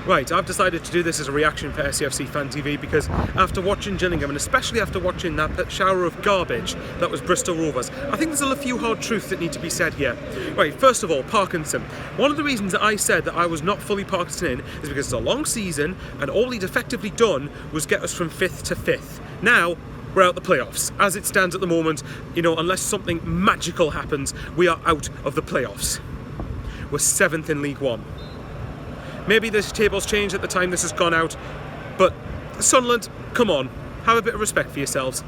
Right, I've decided to do this as a reaction for SAFC Fan TV because after watching Gillingham, and especially after watching that shower of garbage that was Bristol Rovers, I think there's a few hard truths that need to be said here. Right, first of all, Parkinson. One of the reasons that I said that I was not fully Parkinson in is because it's a long season and all he'd effectively done was get us from 5th to 5th. Now, we're out the playoffs. As it stands at the moment, unless something magical happens, we are out of the playoffs. We're 7th in League One. Maybe this table's changed at the time this has gone out, but Sunderland, come on, have a bit of respect for yourselves.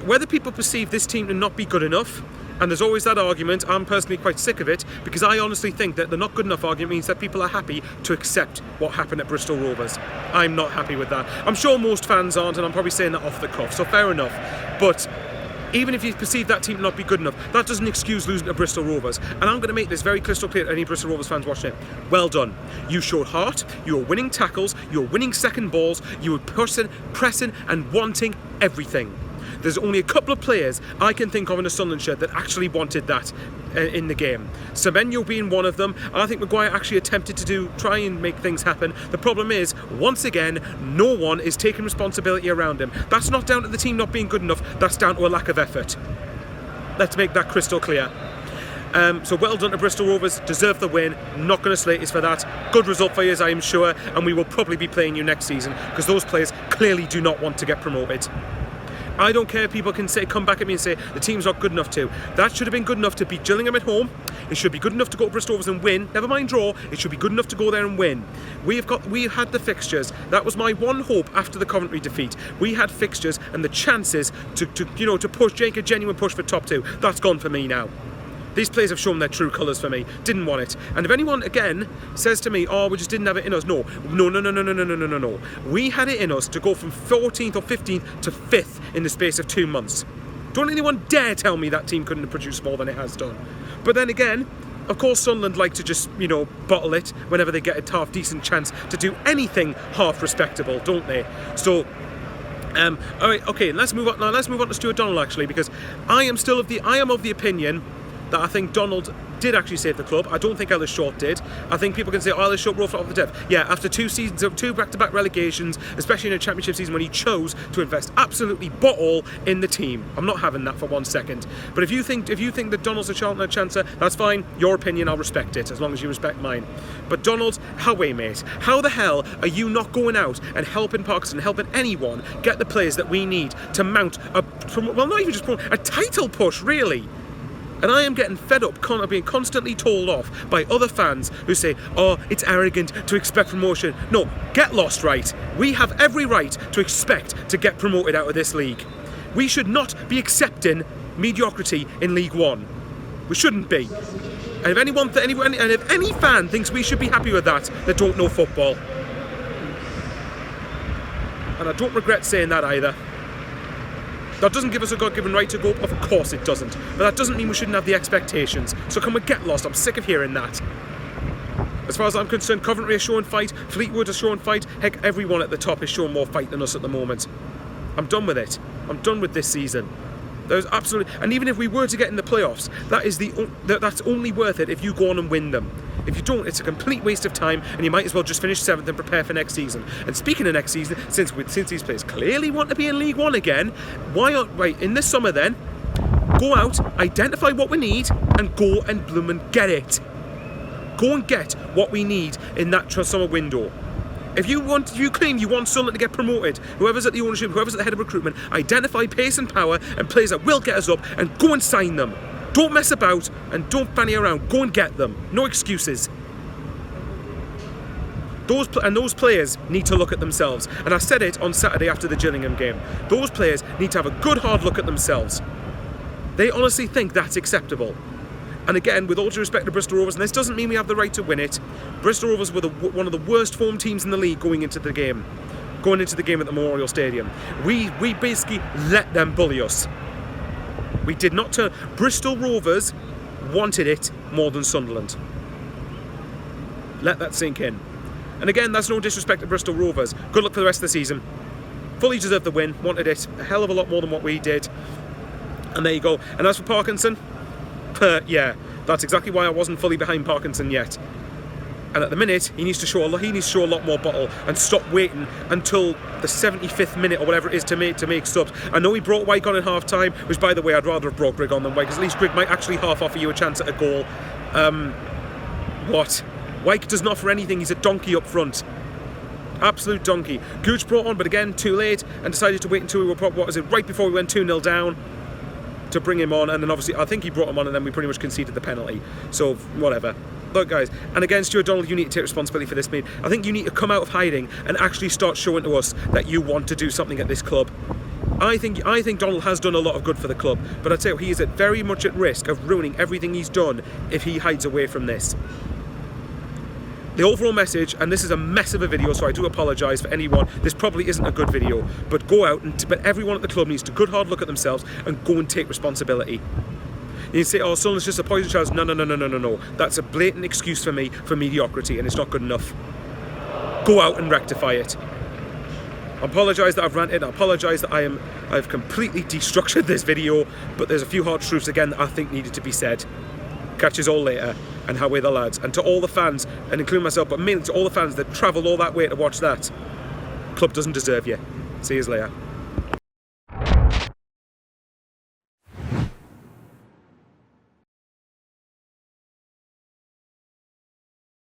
Whether people perceive this team to not be good enough, and there's always that argument, I'm personally quite sick of it, because I honestly think that the not good enough argument means that people are happy to accept what happened at Bristol Rovers. I'm not happy with that. I'm sure most fans aren't, and I'm probably saying that off the cuff, so fair enough. But even if you perceive that team to not be good enough, that doesn't excuse losing to Bristol Rovers. And I'm going to make this very crystal clear to any Bristol Rovers fans watching it. Well done. You showed heart, you were winning tackles, you were winning second balls, you were pressing and wanting everything. There's only a couple of players I can think of in a Sunderland shirt that actually wanted that in the game. Semenyo being one of them. I think Maguire actually attempted to try and make things happen. The problem is, once again, no one is taking responsibility around him. That's not down to the team not being good enough, that's down to a lack of effort. Let's make that crystal clear. So well done to Bristol Rovers, deserve the win, not going to slate you for that. Good result for you, I am sure, and we will probably be playing you next season because those players clearly do not want to get promoted. I don't care if people can come back at me and say the team's not good enough to. That should have been good enough to beat Gillingham at home. It should be good enough to go to Bristol Rovers and win. Never mind draw. It should be good enough to go there and win. We've had the fixtures. That was my one hope after the Coventry defeat. We had fixtures and the chances to make a genuine push for top 2. That's gone for me now. These players have shown their true colours for me. Didn't want it. And if anyone, again, says to me, oh, we just didn't have it in us. No. We had it in us to go from 14th or 15th to 5th in the space of 2 months. Don't anyone dare tell me that team couldn't have produced more than it has done. But then again, of course Sunderland like to just, bottle it whenever they get a half-decent chance to do anything half respectable, don't they? So, all right, okay, let's move on. Now let's move on to Stuart Donald, actually, because I am of the opinion that I think Donald did actually save the club. I don't think Ellis Short did. I think people can say, oh, Ellis Short rolled off the depth. Yeah, after 2 seasons of 2 back-to-back relegations, especially in a championship season when he chose to invest absolutely bottle in the team. I'm not having that for 1 second. But if you think that Donald's a chancer, that's fine. Your opinion, I'll respect it, as long as you respect mine. But Donald, mate? How the hell are you not going out and helping Parkinson, helping anyone get the players that we need to mount a title push, really? And I am getting fed up being constantly told off by other fans who say, oh, it's arrogant to expect promotion. No, get lost, right? We have every right to expect to get promoted out of this league. We should not be accepting mediocrity in League One. We shouldn't be. And if any fan thinks we should be happy with that, they don't know football. And I don't regret saying that either. That doesn't give us a God-given right to go up, of course it doesn't. But that doesn't mean we shouldn't have the expectations. So can we get lost? I'm sick of hearing that. As far as I'm concerned, Coventry is showing fight, Fleetwood is showing fight, heck, everyone at the top is showing more fight than us at the moment. I'm done with it. I'm done with this season. There's absolutely, and even if we were to get in the playoffs, that's only worth it if you go on and win them. If you don't, it's a complete waste of time, and you might as well just finish 7th and prepare for next season. And speaking of next season, since these players clearly want to be in League One again, in this summer then, go out, identify what we need, and go and bloom and get it. Go and get what we need in that summer window. If you claim you want Sunderland to get promoted, whoever's at the ownership, whoever's at the head of recruitment, identify pace and power and players that will get us up and go and sign them. Don't mess about and don't fanny around. Go and get them. No excuses. Those players need to look at themselves. And I said it on Saturday after the Gillingham game. Those players need to have a good hard look at themselves. They honestly think that's acceptable. And again, with all due respect to Bristol Rovers, and this doesn't mean we have the right to win it, Bristol Rovers were one of the worst form teams in the league going into the game at the Memorial Stadium. We basically let them bully us. We did not turn. Bristol Rovers wanted it more than Sunderland. Let that sink in. And again, that's no disrespect to Bristol Rovers. Good luck for the rest of the season. Fully deserved the win. Wanted it a hell of a lot more than what we did. And there you go. And as for Parkinson, yeah, that's exactly why I wasn't fully behind Parkinson yet. And at the minute, he needs to show a lot more bottle and stop waiting until the 75th minute or whatever it is to make subs. I know he brought Wyke on in half time, which, by the way, I'd rather have brought Grigg on than Wyke, because at least Grigg might actually half offer you a chance at a goal. What? Wyke doesn't offer anything. He's a donkey up front. Absolute donkey. Gooch brought on, but again, too late, and decided to wait until we were right before we went 2-0 down to bring him on. And then obviously, I think he brought him on, and then we pretty much conceded the penalty. So, whatever. Look, guys, and again, Stuart Donald, you need to take responsibility for this, mate. I think you need to come out of hiding and actually start showing to us that you want to do something at this club. I think Donald has done a lot of good for the club, but I'd say he is very much at risk of ruining everything he's done if he hides away from this. The overall message, and this is a mess of a video, so I do apologise for anyone. This probably isn't a good video, but go out but everyone at the club needs to good hard look at themselves and go and take responsibility. You say, oh, Sunderland's just a poison child. No. That's a blatant excuse for me for mediocrity, and it's not good enough. Go out and rectify it. I apologise that I've ranted. I apologise that I've completely destructured this video, but there's a few hard truths again that I think needed to be said. Catch us all later, and how are the lads? And to all the fans, and including myself, but mainly to all the fans that travelled all that way to watch that, club doesn't deserve you. See you later.